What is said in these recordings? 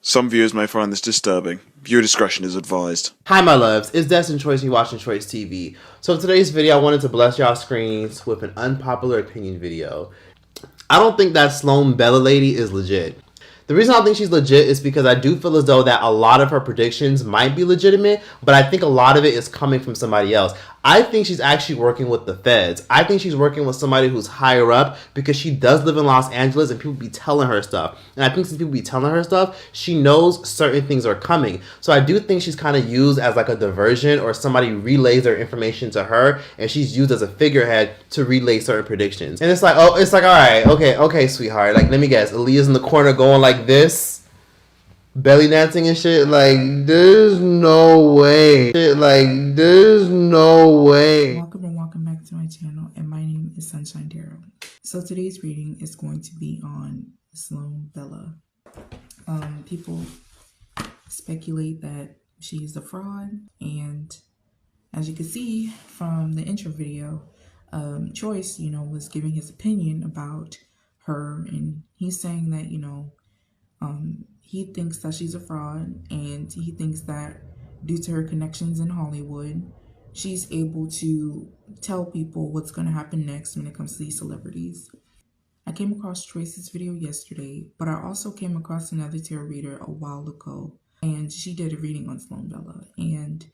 Some viewers may find this disturbing. Viewer discretion is advised. Hi my loves, it's Destin Choice, you watching Choice TV. So in today's video, I wanted to bless y'all screens with an unpopular opinion video. I don't think that Sloan Bella lady is legit. The reason I don't think she's legit is because I do feel as though that a lot of her predictions might be legitimate, but I think a lot of it is coming from somebody else. I think she's actually working with the feds. I think she's working with somebody who's higher up because she does live in Los Angeles and people be telling her stuff. And I think since people be telling her stuff, she knows certain things are coming. So I do think she's kind of used as like a diversion, or somebody relays their information to her and she's used as a figurehead to relay certain predictions. And it's like, oh, it's like, all right, okay, sweetheart. Like, let me guess. Aaliyah's in the corner going like this, belly dancing and shit. Like, there's no way. Welcome back to my channel, and my name is Sunshine Darrow. So today's reading is going to be on Sloan Bella. People speculate that she's a fraud, and as you can see from the intro video, Choice, was giving his opinion about her, and he's saying that, he thinks that she's a fraud, and he thinks that due to her connections in Hollywood, she's able to tell people what's going to happen next when it comes to these celebrities. I came across Choice's video yesterday, but I also came across another tarot reader a while ago, and she did a reading on Sloan Bella, and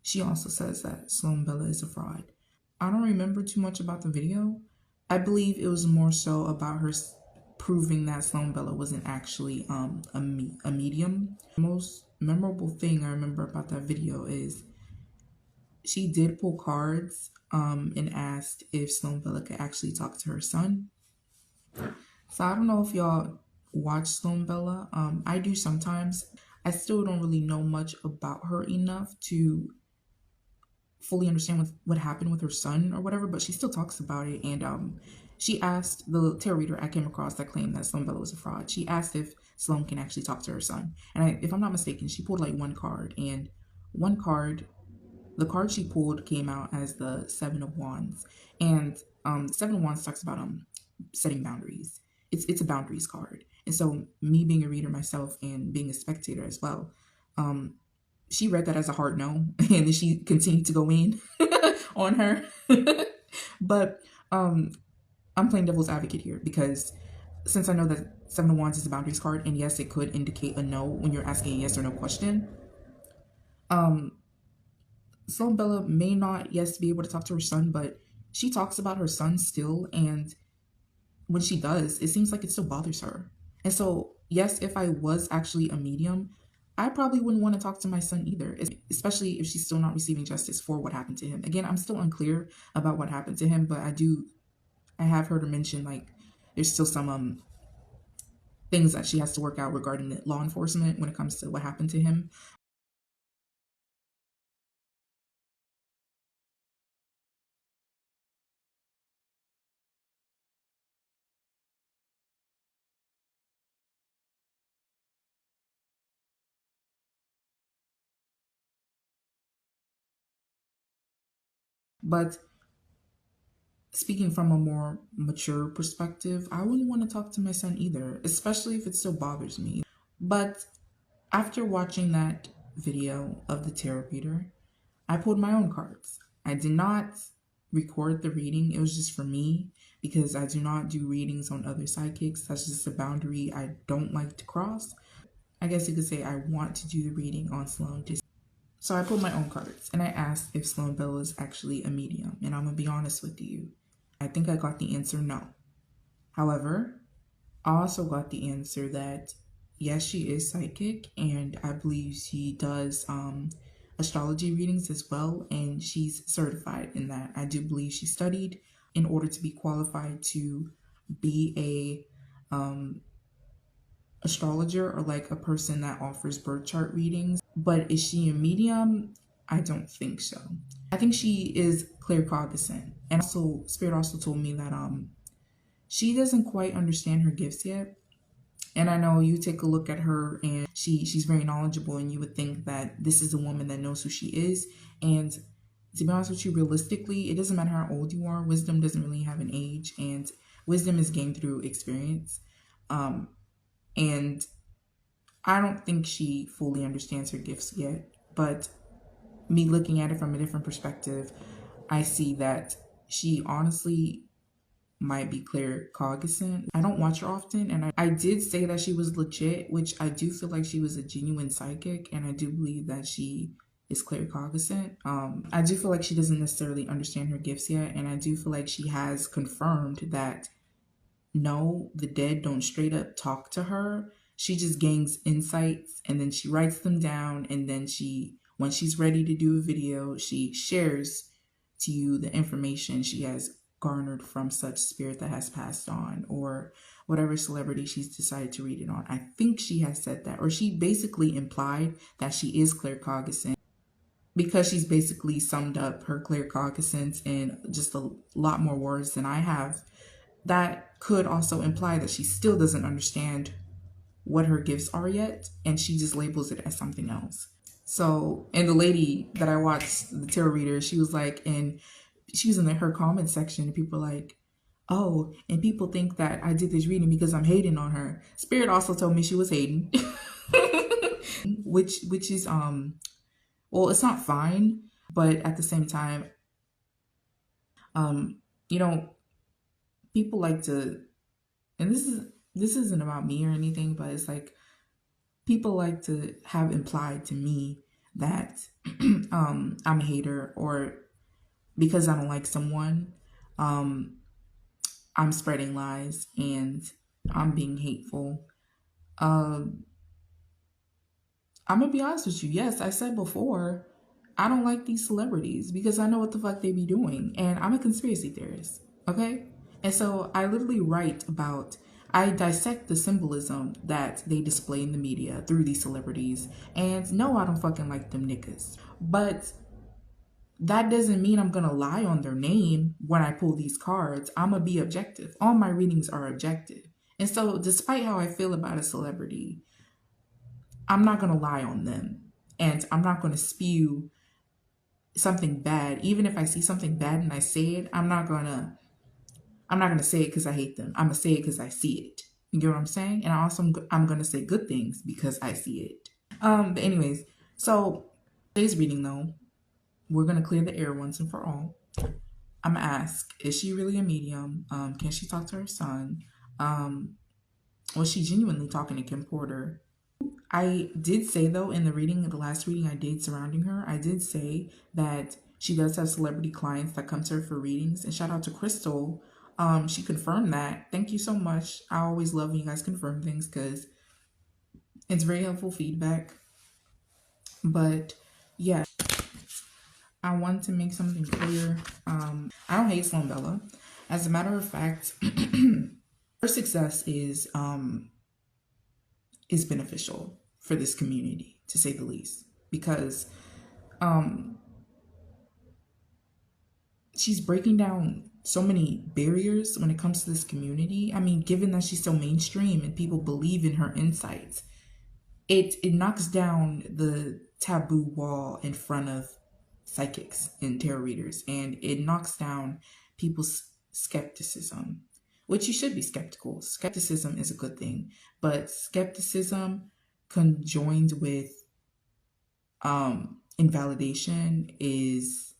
she also says that Sloan Bella is a fraud. I don't remember too much about the video. I believe it was more so about her proving that Sloan Bella wasn't actually a medium. The most memorable thing I remember about that video is she did pull cards and asked if Sloan Bella could actually talk to her son. So I don't know if y'all watch Sloan Bella. I do sometimes. I still don't really know much about her enough to fully understand what happened with her son or whatever, but she still talks about it. And she asked the tarot reader I came across that claimed that Sloan Bella was a fraud. She asked if Sloan can actually talk to her son. And if I'm not mistaken, she pulled like one card, and the card she pulled came out as the Seven of Wands. And the Seven of Wands talks about setting boundaries. It's a boundaries card. And so me being a reader myself and being a spectator as well, she read that as a hard no, and then she continued to go in on her. But I'm playing devil's advocate here, because since I know that Seven of Wands is a boundaries card, and yes, it could indicate a no when you're asking a yes or no question. Sloan Bella may not, yes, be able to talk to her son, but she talks about her son still, and when she does, it seems like it still bothers her. And so, yes, if I was actually a medium, I probably wouldn't want to talk to my son either, especially if she's still not receiving justice for what happened to him. Again, I'm still unclear about what happened to him, but I have heard her mention, like, there's still some things that she has to work out regarding the law enforcement when it comes to what happened to him. But speaking from a more mature perspective, I wouldn't want to talk to my son either, especially if it still bothers me. But after watching that video of the tarot reader, I pulled my own cards. I did not record the reading. It was just for me, because I do not do readings on other psychics. That's just a boundary I don't like to cross. I guess you could say I want to do the reading on Sloan. So I pulled my own cards, and I asked if Sloan Bella is actually a medium. And I'm going to be honest with you, I think I got the answer no. However, I also got the answer that yes, she is psychic, and I believe she does astrology readings as well, and she's certified in that. I do believe she studied in order to be qualified to be a astrologer, or like a person that offers birth chart readings. But is she a medium? I don't think so. I think she is claircognizant. And also, Spirit also told me that she doesn't quite understand her gifts yet. And I know you take a look at her, and she's very knowledgeable, and you would think that this is a woman that knows who she is. And to be honest with you, realistically, it doesn't matter how old you are. Wisdom doesn't really have an age, and wisdom is gained through experience. And I don't think she fully understands her gifts yet, but me looking at it from a different perspective, I see that she honestly might be claircognizant. I don't watch her often, and I did say that she was legit, which I do feel like she was a genuine psychic, and I do believe that she is claircognizant. I do feel like she doesn't necessarily understand her gifts yet, and I do feel like she has confirmed that no, the dead don't straight up talk to her. She just gains insights and then she writes them down, and then when she's ready to do a video, she shares to you the information she has garnered from such spirit that has passed on, or whatever celebrity she's decided to read it on. I think she has said that, or she basically implied that she is claircognizant, because she's basically summed up her claircognizance in just a lot more words than I have. That could also imply that she still doesn't understand what her gifts are yet, and she just labels it as something else. So, and the lady that I watched, the tarot reader, she was like, and she was in her comment section, and people were like, oh, and people think that I did this reading because I'm hating on her. Spirit also told me she was hating, which is well, it's not fine, but at the same time, you know, people like to, and this isn't about me or anything, but it's like people like to have implied to me that I'm a hater, or because I don't like someone, I'm spreading lies and I'm being hateful. I'm gonna be honest with you. Yes, I said before, I don't like these celebrities because I know what the fuck they be doing, and I'm a conspiracy theorist, okay? And so I literally I dissect the symbolism that they display in the media through these celebrities, and no, I don't fucking like them niggas. But that doesn't mean I'm gonna lie on their name when I pull these cards. I'm gonna be objective. All my readings are objective. And so despite how I feel about a celebrity, I'm not gonna lie on them. And I'm not gonna spew something bad. Even if I see something bad and I say it, I'm not gonna say it because I hate them. I'm gonna say it because I see it. You get what I'm saying? And I'm gonna say good things because I see it. But anyways, so today's reading though, we're gonna clear the air once and for all. I'm gonna ask, is she really a medium? Can she talk to her son? Was she genuinely talking to Kim Porter? I did say though in the last reading I did surrounding her, I did say that she does have celebrity clients that come to her for readings. And shout out to Crystal. She confirmed that. Thank you so much. I always love when you guys confirm things because it's very helpful feedback. But yeah, I want to make something clear. I don't hate Sloan Bella. As a matter of fact, her success is beneficial for this community, to say the least, because she's breaking down so many barriers when it comes to this community. I mean, given that she's so mainstream and people believe in her insights, it knocks down the taboo wall in front of psychics and tarot readers, and it knocks down people's skepticism, which you should be skeptical. Skepticism is a good thing, but skepticism conjoined with invalidation is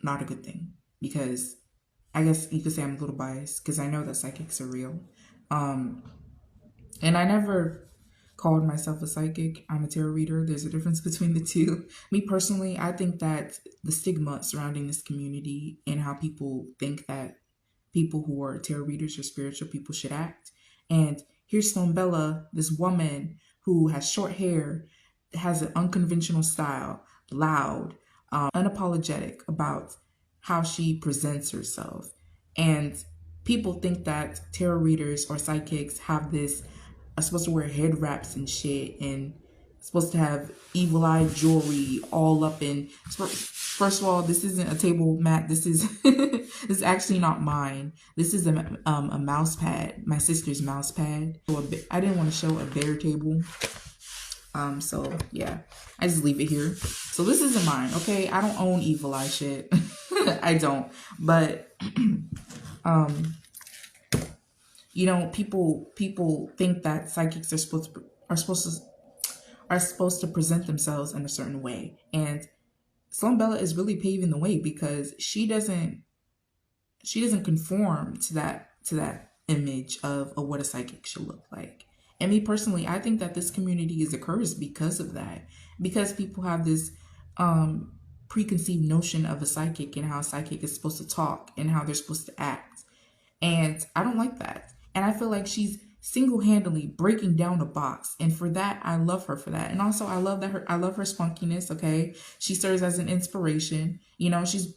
not a good thing, because I guess you could say I'm a little biased because I know that psychics are real. And I never called myself a psychic. I'm a tarot reader. There's a difference between the two. Me personally, I think that the stigma surrounding this community and how people think that people who are tarot readers or spiritual people should act. And here's Sloan Bella, this woman who has short hair, has an unconventional style, loud, unapologetic about how she presents herself. And people think that tarot readers or psychics are supposed to wear head wraps and shit, and supposed to have evil eye jewelry all up in. First of all, this isn't a table mat. This is this is actually not mine. This is a mouse pad, my sister's mouse pad. So I didn't want to show a bare table. So yeah, I just leave it here. So this isn't mine, okay? I don't own evil eye shit. I don't. But you know, people think that psychics are supposed to are supposed to present themselves in a certain way. And Sloan Bella is really paving the way because she doesn't conform to that image of what a psychic should look like. And me personally, I think that this community is a curse because of that. Because people have this preconceived notion of a psychic and how a psychic is supposed to talk and how they're supposed to act. And I don't like that. And I feel like she's single-handedly breaking down a box. And for that, I love her for that. And also I love her spunkiness, okay? She serves as an inspiration. You know, she's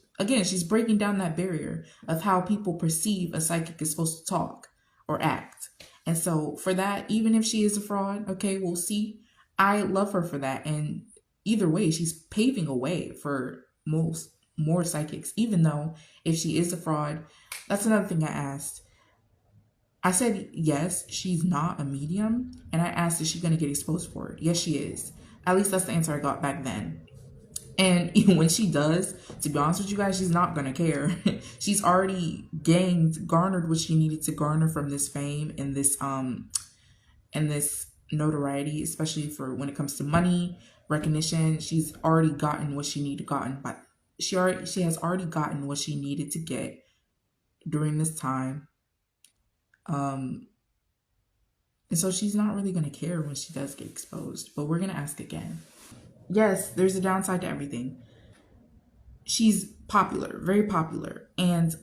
breaking down that barrier of how people perceive a psychic is supposed to talk or act. And so for that, even if she is a fraud, okay, we'll see. I love her for that. And either way, she's paving a way for more psychics, even though if she is a fraud, that's another thing I asked. I said, yes, she's not a medium. And I asked, is she going to get exposed for it? Yes, she is. At least that's the answer I got back then. And even when she does, to be honest with you guys, she's not going to care. She's already garnered what she needed to garner from this fame and this notoriety, especially for when it comes to money, recognition. She's already gotten what she needed she has already gotten what she needed to get during this time. And so she's not really going to care when she does get exposed, but we're going to ask again. Yes, there's a downside to everything. She's popular, very popular. And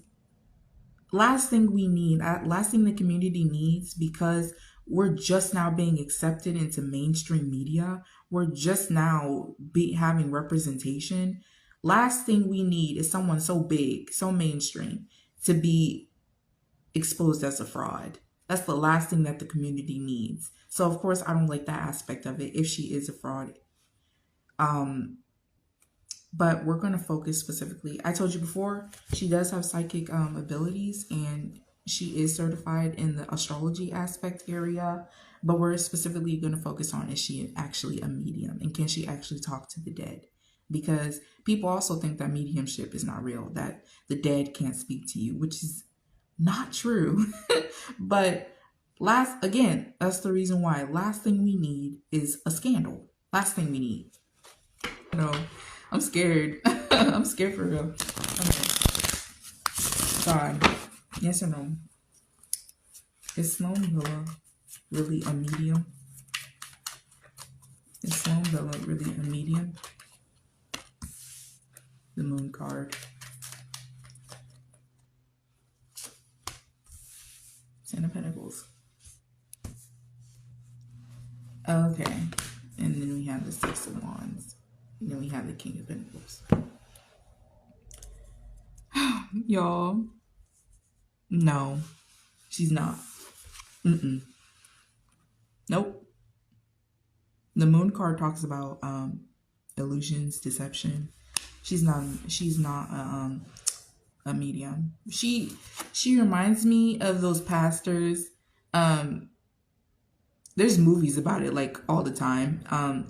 last thing the community needs, because we're just now being accepted into mainstream media, we're just now having representation. Last thing we need is someone so big, so mainstream, to be exposed as a fraud. That's the last thing that the community needs. So of course I don't like that aspect of it if she is a fraud. But we're going to focus specifically. I told you before, she does have psychic abilities, and she is certified in the astrology aspect area, but we're specifically going to focus on, is she actually a medium, and can she actually talk to the dead? Because people also think that mediumship is not real, that the dead can't speak to you, which is not true. But that's the reason why. Last thing we need is a scandal. Last thing we need. No, I'm scared. I'm scared for real. Okay. God, yes or no? Is Sloan Bella really a medium? Is Sloan Bella really a medium? The moon card. Ten of Pentacles. Okay. And then we have the Six of Wands. And then we have the King of Pentacles. Y'all. No. She's not. Nope. The moon card talks about illusions, deception. She's not a medium. She reminds me of those pastors. There's movies about it like all the time.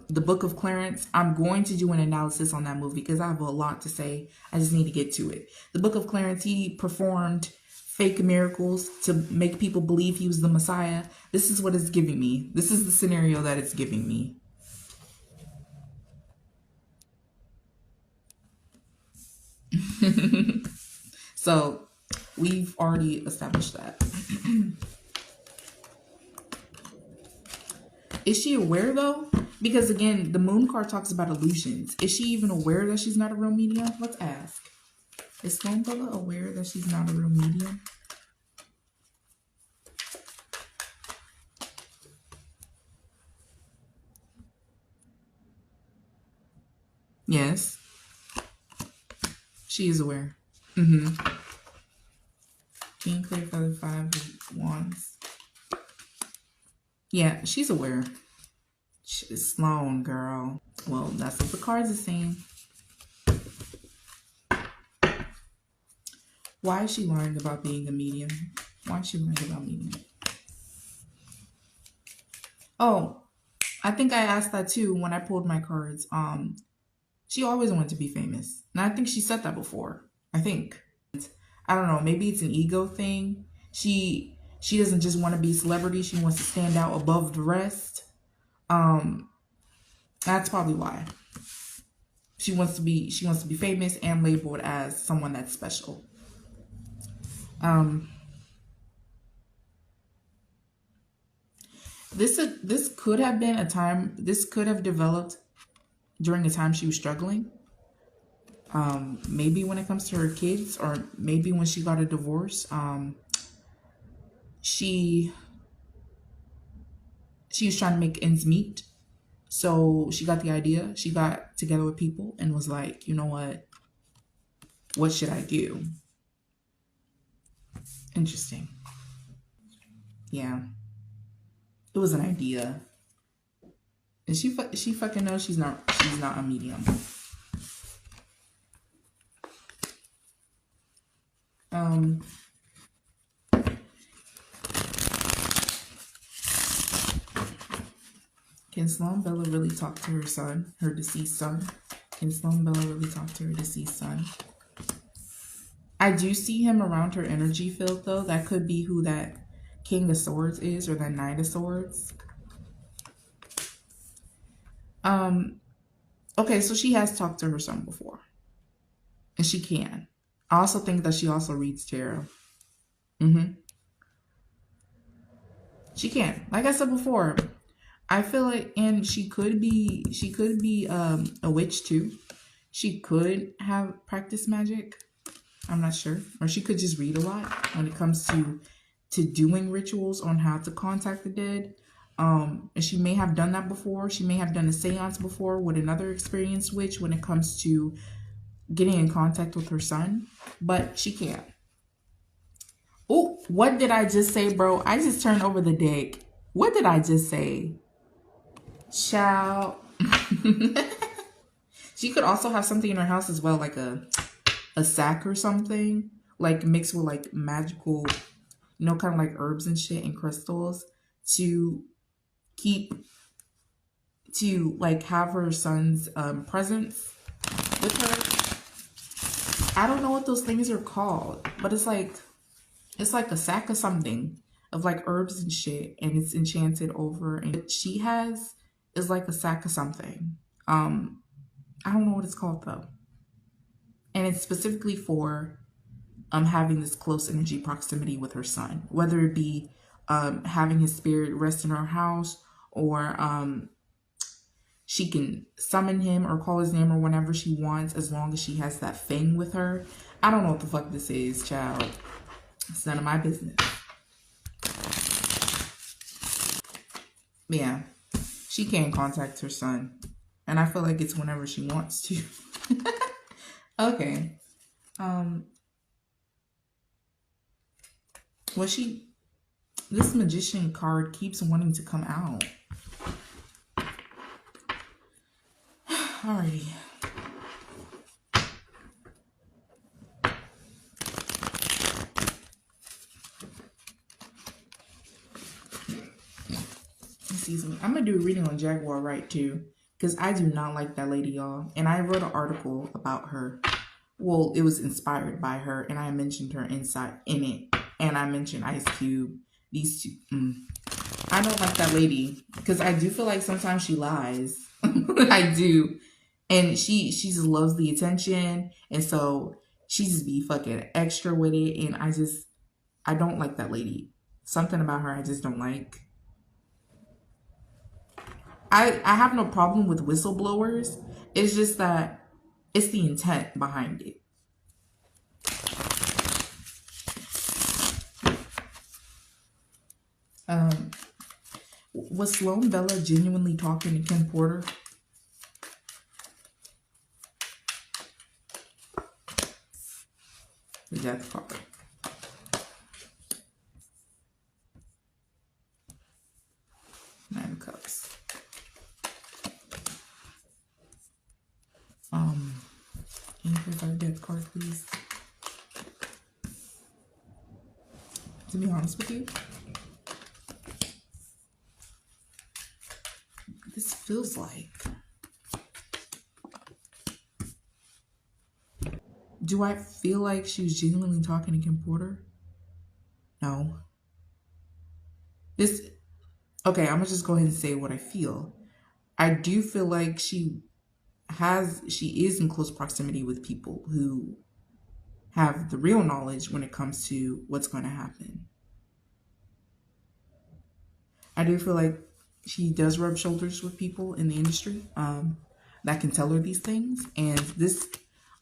The Book of Clarence. I'm going to do an analysis on that movie because I have a lot to say. I just need to get to it. The Book of Clarence, he performed fake miracles to make people believe he was the Messiah. This is what it's giving me. This is the scenario that it's giving me. So we've already established that. Is she aware though? Because again, the moon card talks about illusions. Is she even aware that she's not a real medium? Let's ask. Is Sloan Bella aware that she's not a real medium? Yes. She is aware. King, clear feather, 5 of Wands. Yeah, she's aware. She's Sloan, girl. Well, that's what the cards are saying. Why is she learning about being a medium? Why is she learning about medium? Oh, I think I asked that too when I pulled my cards. She always wanted to be famous. And I think she said that before. I think. I don't know. Maybe it's an ego thing. She doesn't just want to be a celebrity. She wants to stand out above the rest. That's probably why. She wants to be famous and labeled as someone that's special. This could have been a time. This could have developed during a time she was struggling. Maybe when it comes to her kids, or maybe when she got a divorce. She was trying to make ends meet. So she got the idea. She got together with people and was like, you know what? What should I do? Interesting. Yeah. It was an idea. And she fucking knows she's not a medium. Can Sloan Bella really talk to her son, her deceased son? Can Sloan Bella really talk to her deceased son? I do see him around her energy field, though. That could be who that King of Swords is, or that Knight of Swords. Okay, so she has talked to her son before. And she can. I also think that she also reads tarot. She can. Like I said before, I feel like, and she could be a witch too. She could have practiced magic. I'm not sure. Or she could just read a lot when it comes to doing rituals on how to contact the dead. And she may have done that before. She may have done a seance before with another experienced witch when it comes to getting in contact with her son. But she can't. Oh, what did I just say, bro? I just turned over the deck. What did I just say? Child. She could also have something in her house as well, like a sack or something, like mixed with like magical, you know, kind of like herbs and shit and crystals to like have her son's presence with her. I don't know what those things are called, but it's like a sack of something of like herbs and shit, and it's enchanted over. And what she has is like a sack of something. I don't know what it's called though. And it's specifically for having this close energy proximity with her son, whether it be having his spirit rest in her house, or she can summon him or call his name or whenever she wants, as long as she has that thing with her. I don't know what the fuck this is, child. It's none of my business. Yeah, she can contact her son, and I feel like it's whenever she wants to. Okay. Well, this magician card keeps wanting to come out. Alrighty. Excuse me. I'm gonna do a reading on Jaguar Wright too, because I do not like that lady, y'all. And I wrote an article about her. Well, it was inspired by her, and I mentioned her inside in it, and I mentioned Ice Cube. These two. I don't like that lady, because I do feel like sometimes she lies. I do, and she just loves the attention, and so she just be fucking extra with it, and I don't like that lady. Something about her I just don't like. I have no problem with whistleblowers. It's just that it's the intent behind it. Was Sloan Bella genuinely talking to Kim Porter? The death card. Nine of Cups. Can you please have a death card, please? To be honest with you, this feels like... Do I feel like she was genuinely talking to Kim Porter? No. Okay, I'm gonna just go ahead and say what I feel. I do feel like she is in close proximity with people who have the real knowledge when it comes to what's going to happen. I do feel like she does rub shoulders with people in the industry that can tell her these things. And this,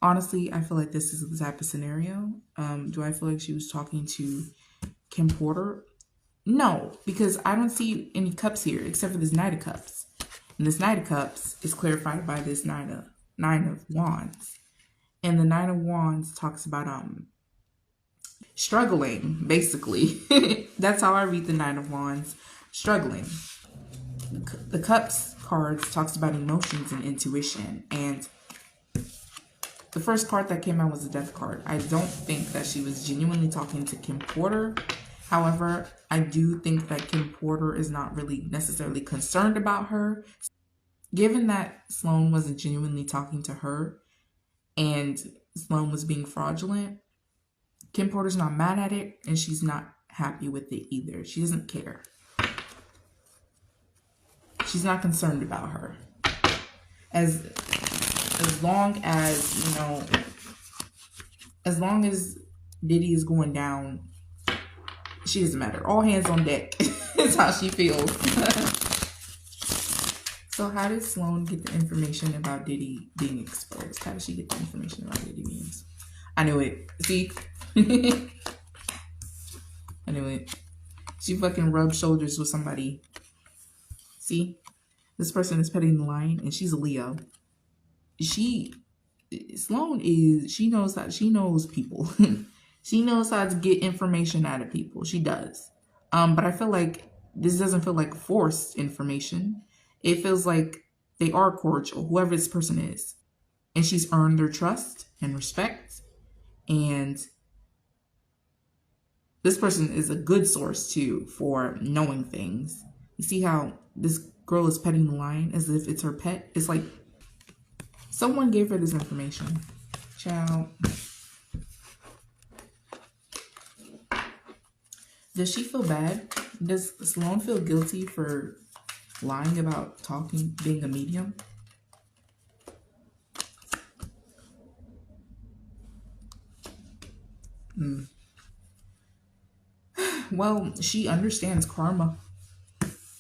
honestly, I feel like this is the type of scenario. Do I feel like she was talking to Kim Porter? No, because I don't see any cups here except for this Knight of Cups. And this Knight of Cups is clarified by this Nine of Wands. And the Nine of Wands talks about struggling, basically. That's how I read the Nine of Wands. Struggling. The Cups cards talks about emotions and intuition. And the first card that came out was the Death card. I don't think that she was genuinely talking to Kim Porter. However, I do think that Kim Porter is not really necessarily concerned about her. Given that Sloan wasn't genuinely talking to her and Sloan was being fraudulent, Kim Porter's not mad at it and she's not happy with it either. She doesn't care. She's not concerned about her. As long as, you know, as long as Diddy is going down, she doesn't matter. All hands on deck is how she feels. So how did Sloan get the information about Diddy being exposed? How did she get the information about Diddy being exposed? I knew it. See? I knew it. She fucking rubbed shoulders with somebody. See? This person is petting the lion and she's a Leo. Sloan knows people. She knows how to get information out of people. She does. But I feel like this doesn't feel like forced information. It feels like they are cordial, whoever this person is. And she's earned their trust and respect. And this person is a good source, too, for knowing things. You see how this girl is petting the lion as if it's her pet? It's like someone gave her this information. Ciao. Does she feel bad? Does Sloan feel guilty for lying about being a medium? Well, she understands karma.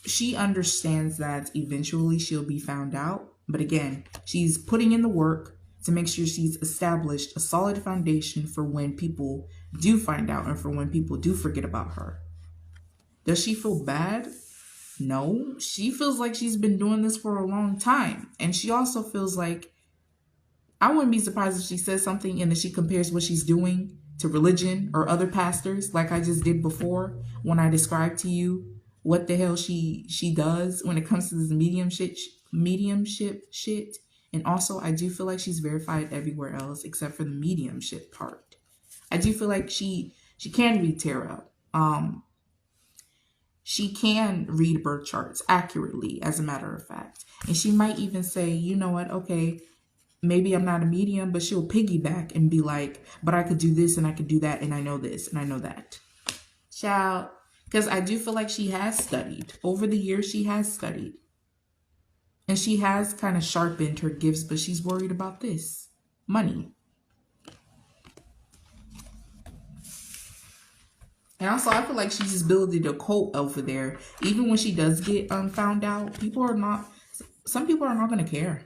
She understands that eventually she'll be found out. But again, she's putting in the work to make sure she's established a solid foundation for when people do find out and for when people do forget about her. Does she feel bad? No. She feels like she's been doing this for a long time. And she also feels like, I wouldn't be surprised if she says something and then she compares what she's doing to religion or other pastors, like I just did before when I described to you what the hell she does when it comes to this mediumship shit. And also, I do feel like she's verified everywhere else except for the mediumship part. I do feel like she can read tarot. She can read birth charts accurately, as a matter of fact. And she might even say, you know what, okay, maybe I'm not a medium, but she'll piggyback and be like, but I could do this and I could do that and I know this and I know that. Child. Because I do feel like she has studied. Over the years, she has studied. And she has kind of sharpened her gifts, but she's worried about this. Money. And also, I feel like she's just building a cult over there. Even when she does get found out, some people are not going to care.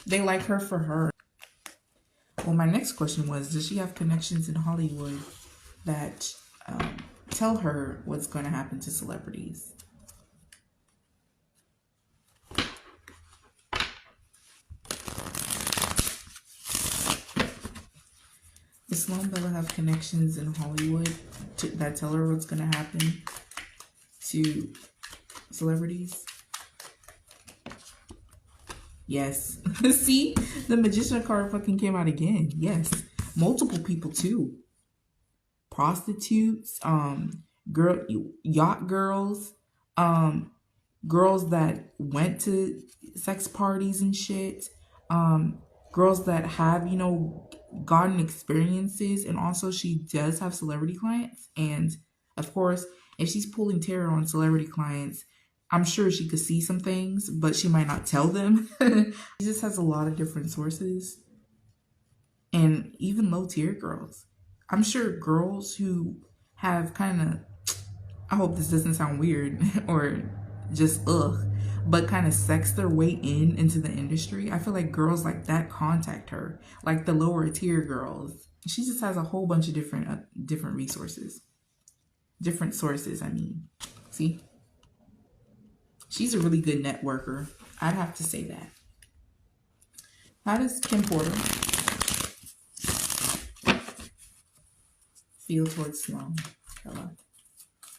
They like her for her. Well, my next question was, does she have connections in Hollywood that tell her what's going to happen to celebrities? Does Sloan Bella have connections in Hollywood that tell her what's going to happen to celebrities? Yes. See, the Magician card fucking came out again. Yes. Multiple people too. Prostitutes, yacht girls, girls that went to sex parties and shit, girls that have, gotten experiences. And also she does have celebrity clients. And of course, if she's pulling tarot on celebrity clients, I'm sure she could see some things, but she might not tell them. She just has a lot of different sources. And even low tier girls. I'm sure girls who have kind of, I hope this doesn't sound weird or just but kind of sex their way into the industry. I feel like girls like that contact her, like the lower tier girls. She just has a whole bunch of different resources. Different sources, I mean. See? She's a really good networker. I'd have to say that. How does Kim Porter feel towards Sloan Bella?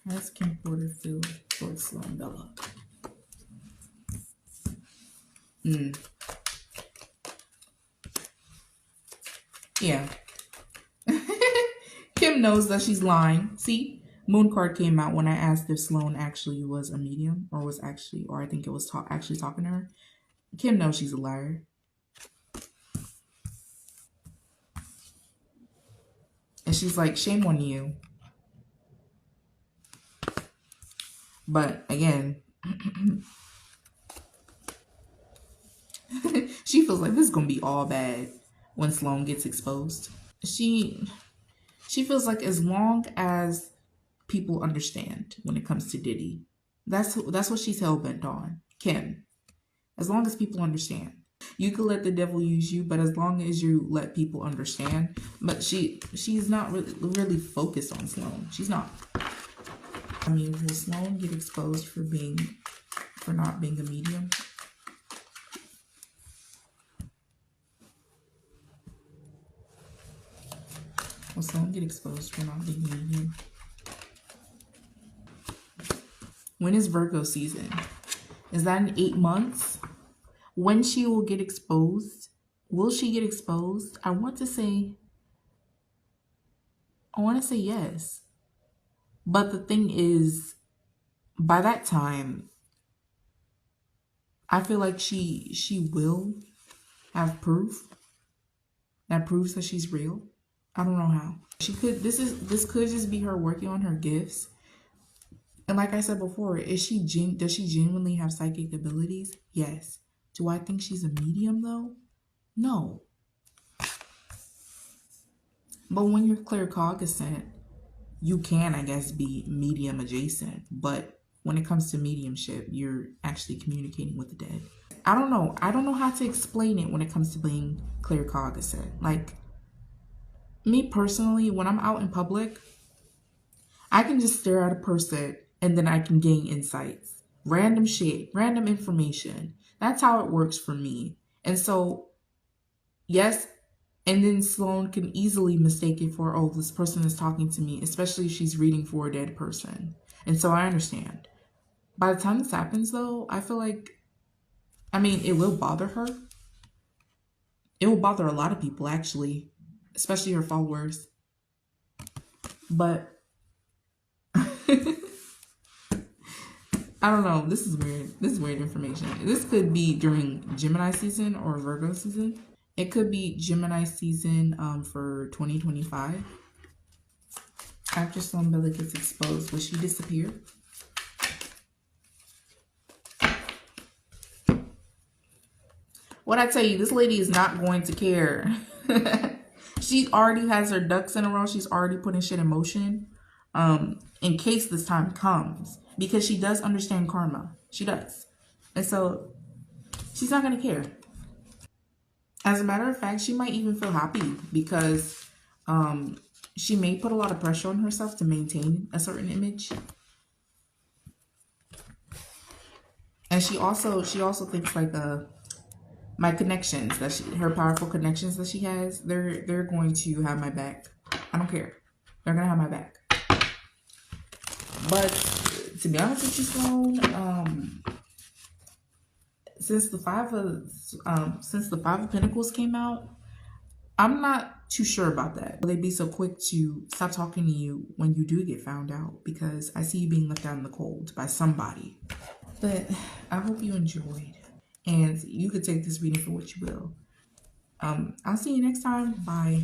How does Kim Porter feel towards Sloan Bella? Yeah. Kim knows that she's lying. See? Moon card came out when I asked if Sloan actually was a medium or I think it was actually talking to her. Kim knows she's a liar. And she's like, shame on you. But again, she feels like this is going to be all bad when Sloan gets exposed. She feels like as long as people understand when it comes to Diddy, that's what she's hell-bent on. Kim, as long as people understand. You could let the devil use you, but as long as you let people understand. But she's not really focused on Sloan. She's not. I mean, will Sloan get exposed for not being a medium? Will Sloan get exposed for not being a medium? When is Virgo season? Is that in 8 months? When she will get exposed? Will she get exposed? I want to say yes. But the thing is, by that time, I feel like she will have proof that proves that she's real. I don't know how. She could this could just be her working on her gifts. And like I said before, does she genuinely have psychic abilities? Yes. Do I think she's a medium though? No. But when you're claircognizant, you can, I guess, be medium adjacent. But when it comes to mediumship, you're actually communicating with the dead. I don't know. I don't know how to explain it when it comes to being claircognizant. Like, me personally, when I'm out in public, I can just stare at a person and then I can gain insights. Random shit, random information. That's how it works for me. And so, yes, and then Sloan can easily mistake it for, oh, this person is talking to me, especially if she's reading for a dead person. And so I understand. By the time this happens, though, I feel like, I mean, it will bother her. It will bother a lot of people, actually, especially her followers. But I don't know. This is weird. This is weird information. This could be during Gemini season or Virgo season. It could be Gemini season for 2025. After Sloan Bella gets exposed, will she disappear? What I tell you, this lady is not going to care. She already has her ducks in a row. She's already putting shit in motion in case this time comes. Because she does understand karma. She does. And so she's not going to care. As a matter of fact, she might even feel happy because she may put a lot of pressure on herself to maintain a certain image. And she also thinks like my connections her powerful connections that she has, they're going to have my back. I don't care. They're gonna have my back. But to be honest with you, Sloan, since the Five of Pentacles came out, I'm not too sure about that. Will they be so quick to stop talking to you when you do get found out? Because I see you being left out in the cold by somebody. But I hope you enjoyed. And you could take this reading for what you will. I'll see you next time. Bye.